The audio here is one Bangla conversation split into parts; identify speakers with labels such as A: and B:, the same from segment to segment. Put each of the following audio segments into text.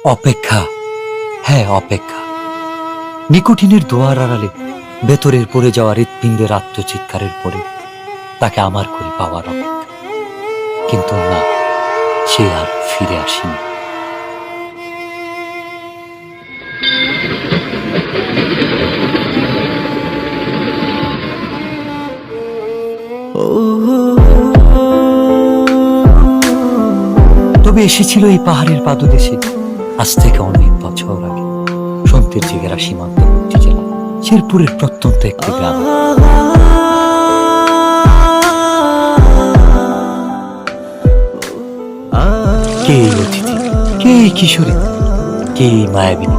A: অপেক্ষা, হ্যাঁ অপেক্ষা। নিকোটিনের দোয়ার আড়ালে ভেতরের পড়ে যাওয়া হৃৎপিণ্ডের আত্মচিৎকারের পরে তাকে আমার করে পাওয়ার অপেক্ষা। কিন্তু না, সে আর ফিরে আসেনি। তবে এসেছিল এই পাহাড়ের পাদদেশে আজ থেকে অনেক বছর আগে, সন্তের জেগেরা সীমান্তবর্তী জেলা শেরপুরের প্রত্যন্ত একটি গ্রাম। কে এই অতিথি, কে এই কিশোরী, কে এই মায়াবিনী?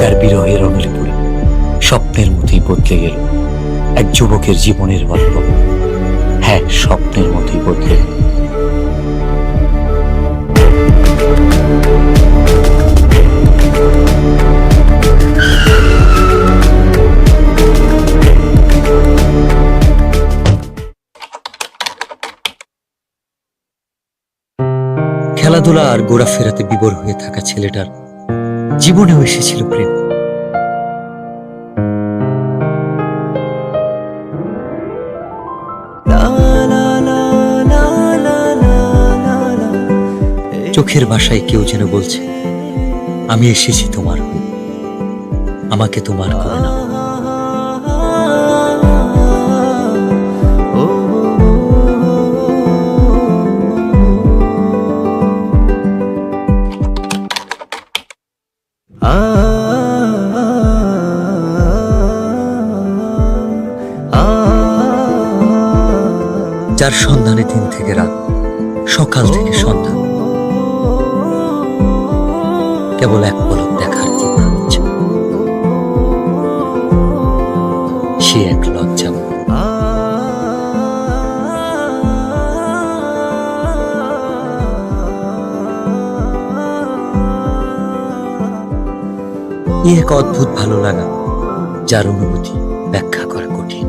A: তার বিরহের অনলে পড়ে স্বপ্নের মতোই বদলে গেল এক যুবকের জীবনের গল্প। হ্যাঁ, স্বপ্নের মতোই বদলে গেল। খেলাধুলা আর ঘোরাফেরাতে বিভোর হয়ে থাকা ছেলেটার জীবনেও এসেছিল প্রেম। চোখের ভাষায় কেউ যেন বলছে, আমি এসেছি তোমার হয়ে, আমাকে তোমার করে নাও। যার সন্ধানে দিন থেকে রাত, সকাল থেকে সন্ধ্যা, কেবল এক পলক দেখার তীব্র ইচ্ছা। সে এক লজ্জা। এক অদ্ভুত ভালো লাগা, যার অনুভূতি ব্যাখ্যা করা কঠিন।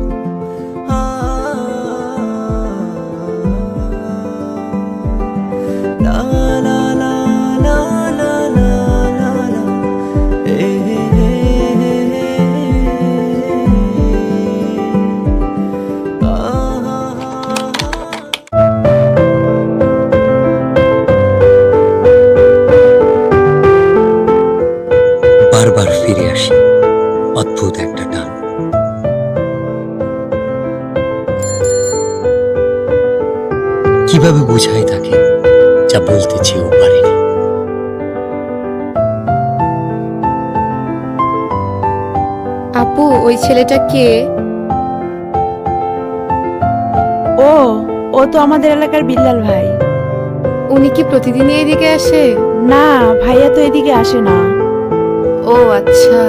A: বারবার ফিরে আসি অদ্ভুত একটা টান। কিভাবে বোঝাই তাকে যা বলতে চেয়েও পারিনি।
B: আপু, ওই ছেলেটা কে?
C: ও ও তো আমাদের এলাকার বিল্লাল ভাই।
B: উনি কি প্রতিদিনই এদিকে আসে?
C: না, ভাইয়া তো এদিকে আসে না।
B: ও আচ্ছা।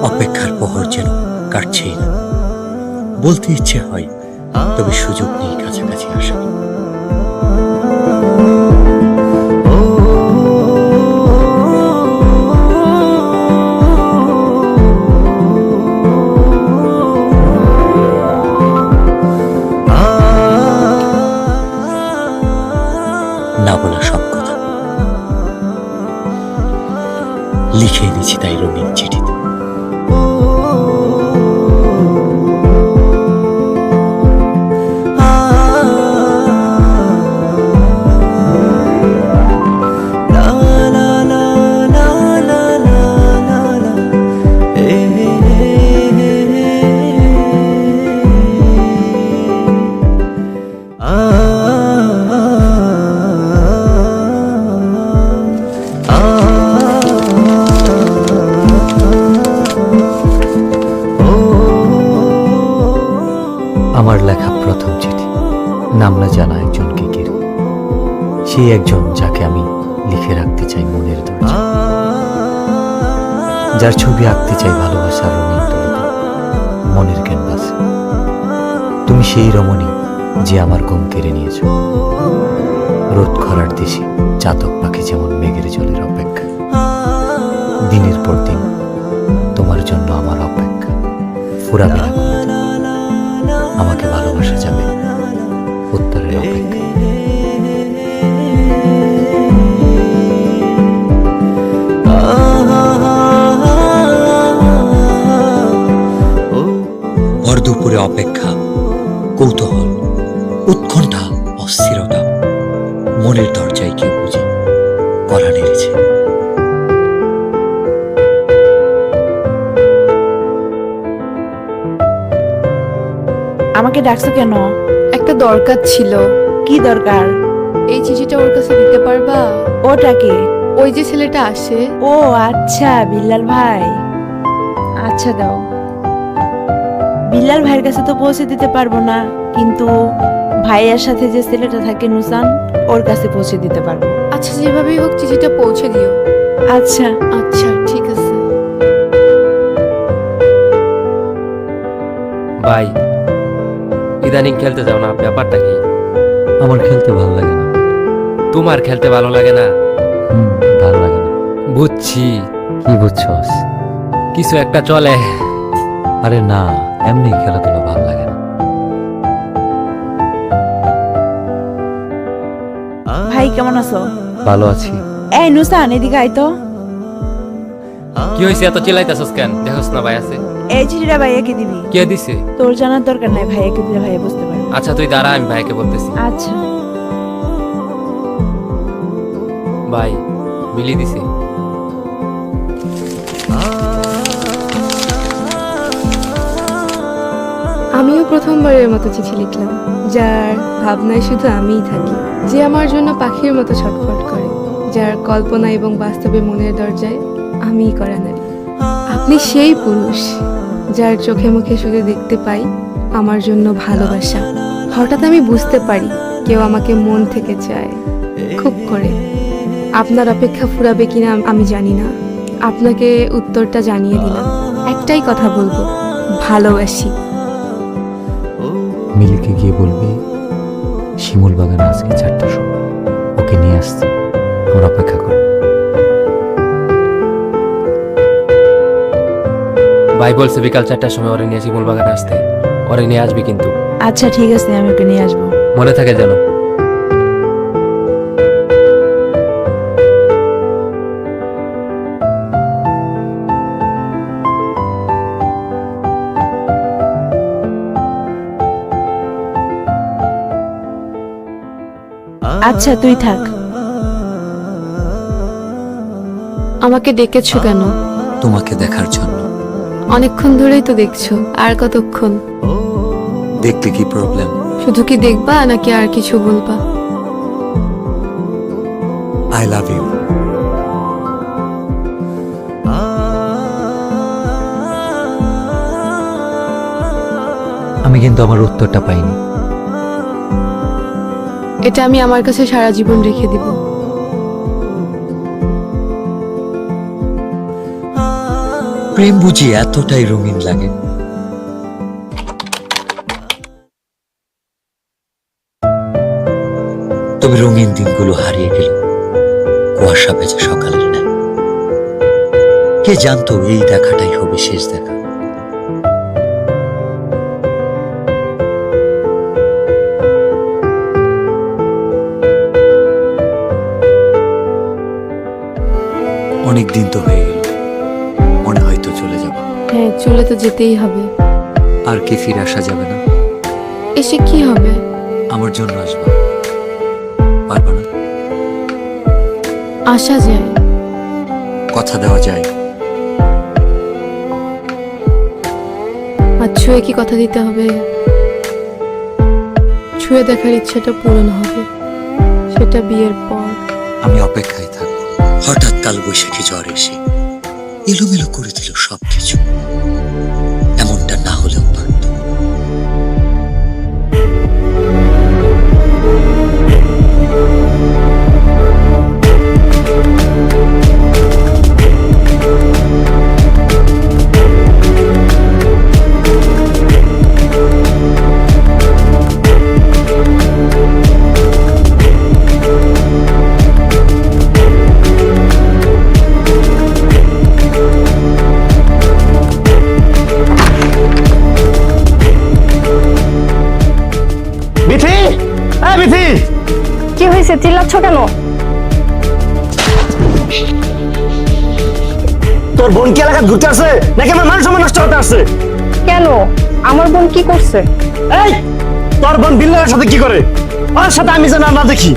A: অপেক্ষার প্রহর যেন কাটছেই না। বলতে ইচ্ছে হয়, তবে সুযোগ নেই কাছাকাছি আসা। না বলা সব কথা লিখে এনেছি তাই রঙিন চিঠিতে। আমার লেখা প্রথম চিঠি, নাম না জানা একজনকে ঘিরে। সেই একজন যাকে আমি লিখে রাখতে চাই মনের দরজা, যার ছবি আঁকতে চাই ভালোবাসার রঙিন তুলিতে মনের ক্যানভাসে। তুমি সেই রমণী যে আমার ঘুম কেড়ে নিয়েছ, রোদ খরার দেশে চাতক পাখি যেমন মেঘের জলের অপেক্ষা। দিনের পর দিন তোমার জন্য আমার অপেক্ষা ফুরাবে না কোনোদিন। আমাকে ভালোবাসা যাবে উত্তরের অপেক্ষা। ভর দুপুরে অপেক্ষা, কৌতূহল, উৎকণ্ঠা, অস্থিরতা, মনের দরজায় কেউ বুঝি কড়া নেড়েছে।
C: আমাকে ডাকছো কেন?
B: একটা দরকার ছিল।
C: কি দরকার?
B: এই চিঠিটা ওর কাছে দিতে পারবা?
C: ওটাকে?
B: ওই যে ছেলেটা আসে।
C: ও আচ্ছা, বিল্লাল ভাই। আচ্ছা দাও। বিল্লাল ভাইয়ের কাছে তো পৌঁছে দিতে পারবো না, কিন্তু ভাইয়ার সাথে যে ছেলেটা থাকে নুসান, ওর কাছে পৌঁছে দিতে পারবো।
B: আচ্ছা, যেভাবেই হোক চিঠিটা পৌঁছে দিও।
C: আচ্ছা।
B: আচ্ছা ঠিক আছে।
D: ভাই, ইদানিং খেলতে যাও না, ব্যাপারটা কি?
A: আমার খেলতে ভালো লাগে না।
D: তোমার খেলতে ভালো লাগে না?
A: ভালো লাগে না।
D: বুঝছি,
A: কি বুঝছস?
D: কিছু একটা চলে।
A: আরে না, এমনি খেলাধুলা ভালো লাগে না।
C: ভাই কেমন আছো?
A: ভালো আছি।
C: এই নুসান, এদিকে আয় তো।
D: কি হয়েছে, এত চিল্লাইতেছস কেন? দেখোস না ভাই আছে।
C: এই চিঠিটা ভাইয়াকে দিবি।
D: কে দিছে?
C: তোর জানার দরকার নাই, ভাইয়াকে দিলে ভাইয়া বুঝতে পারবে।
D: আচ্ছা তুই দাঁড়া, আমি ভাইকে বলতেছি।
C: আচ্ছা।
D: ভাই, মিলি দিছে।
B: আমিও প্রথমবারের মতো চিঠি লিখলাম, যার ভাবনায় শুধু আমিই থাকি, যে আমার জন্য পাখির মতো ছটফট করে, যার কল্পনা এবং বাস্তবে মনের দরজায় আমিই করা নারী। আপনি সেই পুরুষ যার চোখে মুখে শুধু দেখতে পাই আমার জন্য ভালোবাসা। হঠাৎ আমি বুঝতে পারি কেউ আমাকে মন থেকে চায়, খুব করে। আপনার অপেক্ষা ফুরাবে কিনা আমি জানি না, আপনাকে উত্তরটা জানিয়ে দিলাম। একটাই কথা বলবো, ভালোবাসি।
A: মিলিকে গিয়ে বলবি শিমুল বাগানে আজকে 4টার সময় ওকে নিয়ে আসছি, আমার অপেক্ষা কর।
D: ভাই বলছে বিকাল 4টার সময় ওরে নিয়ে শিমুল বাগানে আসতে। ওরে নিয়ে আসবি কিন্তু।
C: আচ্ছা ঠিক আছে, আমি ওকে নিয়ে আসবো।
D: মনে থাকে যেন।
C: আচ্ছা তুই থাক।
B: আমাকে ডেকেছো কেন?
A: তোমাকে দেখার জন্য।
B: অনেকক্ষণ ধরেই তো দেখছো, আর কতক্ষণ?
A: দেখতে কি প্রবলেম?
B: শুধু কি দেখবা নাকি আর কিছু বলবা?
A: I love you. আমি কিন্তু আমার উত্তরটা পাইনি।
B: এটা আমি আমার কাছে সারা জীবন রেখে দিব।
A: প্রেম বুঝি এতটাই রঙিন লাগে? তবে রঙিন দিনগুলো হারিয়ে গেল কুয়াশা ভেজা সকালের ন্যায়। কে জানতো এই দেখাটাই হবে শেষ দেখা। অনেক দিন তো হয়ে গেল, মনে হয়তো চলে যাব।
B: হ্যাঁ, চলে তো যেতেই হবে।
A: আর কি ফিরে আসা যাবে না?
B: এসে কি হবে?
A: আমার জন্য আসবা, পারবা না?
B: আসা যায়,
A: কথা দেওয়া যায়।
B: আর ছুঁয়ে কি কথা দিতে হবে? ছুঁয়ে দেখার ইচ্ছাটা পূরণ হবে, সেটা বিয়ের পর।
A: আমি অপেক্ষায় থাকবো। হঠাৎ কাল বৈশাখী ঝড় এসে এলোমেলো করে দিল সবকিছু। এমনটা না হলেও পারত।
E: করছো কেন?
F: তোর বোন কি এলাকায় ঘুরতে আসছে নাকি আমার মান সম্মান নষ্ট করতে আসছে?
E: কেন? আমার বোন কি করছে?
F: এই তোর বোন বিল্লালের সাথে কি করে? ওর সাথে আমি যেন আর না দেখি।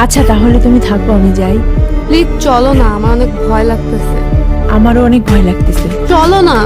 C: আচ্ছা তাহলে তুমি থাকো, আমি যাই।
B: প্লিজ চলো না, আমার অনেক ভয় লাগতেছে।
C: আমারও অনেক ভয় লাগতেছে।
B: চলো না।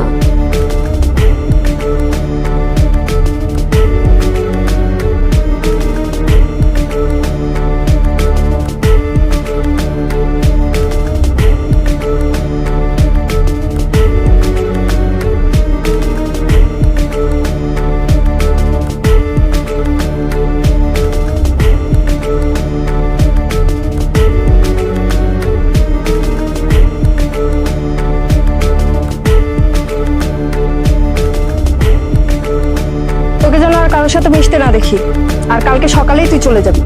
E: তোকে যেন আর কারোর সাথে মিশতে না দেখি, আর কালকে সকালেই তুই চলে যাবি।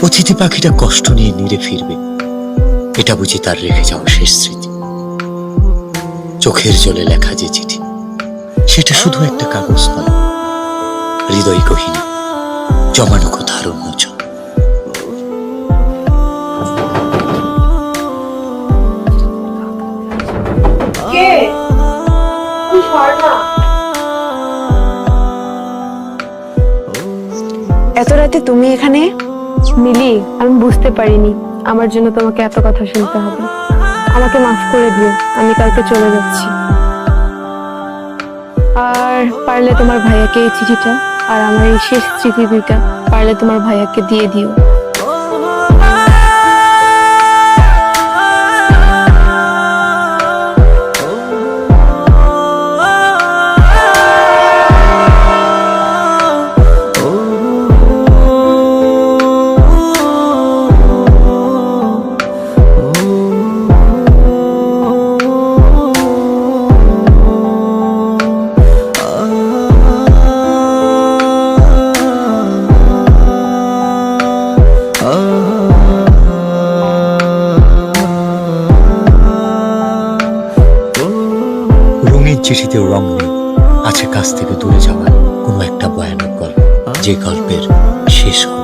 A: অতিথি পাখিটা কষ্ট নিয়ে নিরে ফিরবে, এটা বুঝি তার রেখে যাওয়া শেষ স্মৃতি। চোখের জলে লেখা যে চিঠি, সেটা শুধু একটা কাগজ নয়, হৃদয় গহীনে জমানো কথার উন্মোচন।
E: এত রাতে তুমি এখানে?
B: মিলি, আমি বুঝতে পারিনি আমার জন্য তোমাকে এত কথা শুনতে হবে। আমাকে মাফ করে দিও, আমি কালকে চলে যাচ্ছি। আর পারলে তোমার ভাইয়াকে এই চিঠিটা আর আমার এই শেষ চিঠি দুইটা পারলে তোমার ভাইয়াকে দিয়ে দিও।
A: রঙের চিঠিতেও রং নেই, আছে কাছ থেকে দূরে যাওয়ার কোনো একটা ভয়ানক গল্প, যে গল্পের শেষ হয়